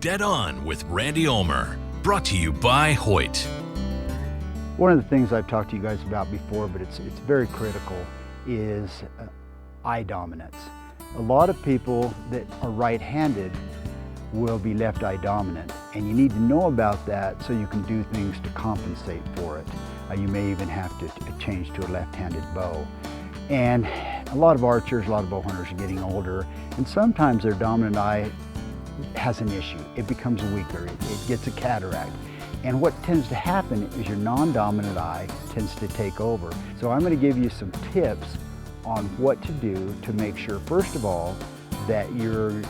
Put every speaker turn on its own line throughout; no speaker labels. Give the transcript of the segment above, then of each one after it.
Dead On with Randy Ulmer, brought to you by Hoyt.
One of the things I've talked to you guys about before, but it's very critical, is eye dominance. A lot of people that are right-handed will be left eye dominant, and you need to know about that so you can do things to compensate for it. You may even have to change to a left-handed bow. And a lot of archers, a lot of bow hunters are getting older, and sometimes their dominant eye has an issue. It becomes weaker, it gets a cataract. And what tends to happen is your non-dominant eye tends to take over. So I'm going to give you some tips on what to do to make sure, first of all, that your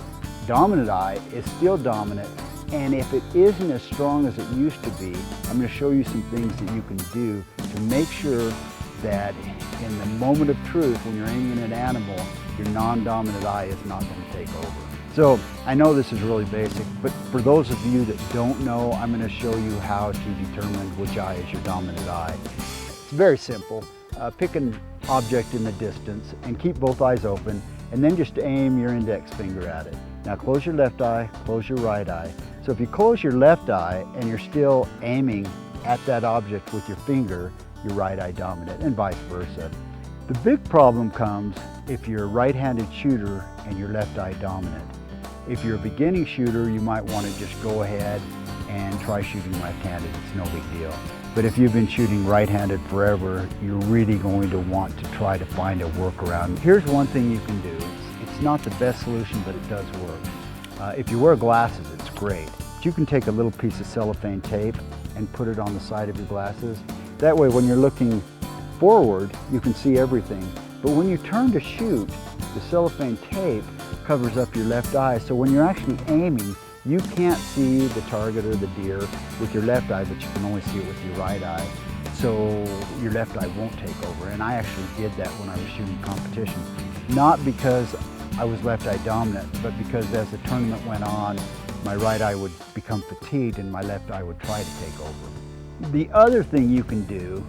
dominant eye is still dominant, and if it isn't as strong as it used to be, I'm going to show you some things that you can do to make sure that in the moment of truth, when you're aiming at an animal, your non-dominant eye is not going to take over. So I know this is really basic, but for those of you that don't know, I'm going to show you how to determine which eye is your dominant eye. It's very simple. Pick an object in the distance and keep both eyes open, and then just aim your index finger at it. Now close your left eye, close your right eye. So if you close your left eye and you're still aiming at that object with your finger, your right eye dominant, and vice versa. The big problem comes if you're a right-handed shooter and your left eye dominant. If you're a beginning shooter, you might want to just go ahead and try shooting left-handed. It's no big deal. But if you've been shooting right-handed forever, you're really going to want to try to find a workaround. Here's one thing you can do. It's not the best solution, but it does work. If you wear glasses, it's great. You can take a little piece of cellophane tape and put it on the side of your glasses. That way, when you're looking forward, you can see everything. But when you turn to shoot, the cellophane tape covers up your left eye, so when you're actually aiming, you can't see the target or the deer with your left eye, but you can only see it with your right eye. So your left eye won't take over. And I actually did that when I was shooting competitions. Not because I was left eye dominant, but because as the tournament went on, my right eye would become fatigued and my left eye would try to take over. The other thing you can do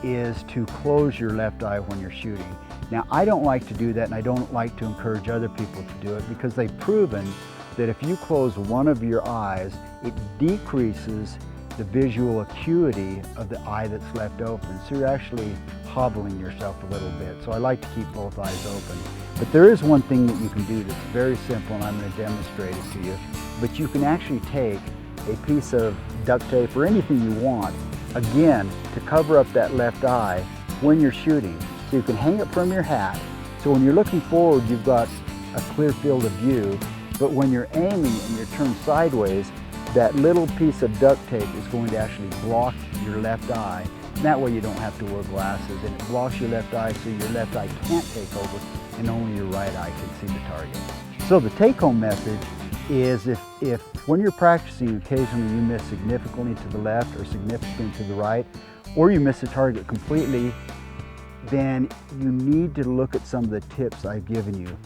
is to close your left eye when you're shooting. Now, I don't like to do that, and I don't like to encourage other people to do it, because they've proven that if you close one of your eyes, it decreases the visual acuity of the eye that's left open. So you're actually hobbling yourself a little bit. So I like to keep both eyes open. But there is one thing that you can do that's very simple, and I'm going to demonstrate it to you. But you can actually take a piece of duct tape or anything you want, again, to cover up that left eye when you're shooting. So you can hang it from your hat, so when you're looking forward, you've got a clear field of view, but when you're aiming and you're turned sideways, that little piece of duct tape is going to actually block your left eye. And that way you don't have to wear glasses, and it blocks your left eye so your left eye can't take over and only your right eye can see the target. So the take-home message is if when you're practicing, occasionally you miss significantly to the left or significantly to the right, or you miss the target completely, then you need to look at some of the tips I've given you.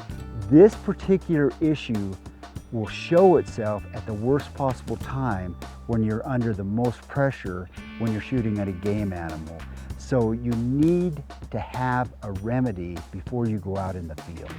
This particular issue will show itself at the worst possible time when you're under the most pressure when you're shooting at a game animal. So you need to have a remedy before you go out in the field.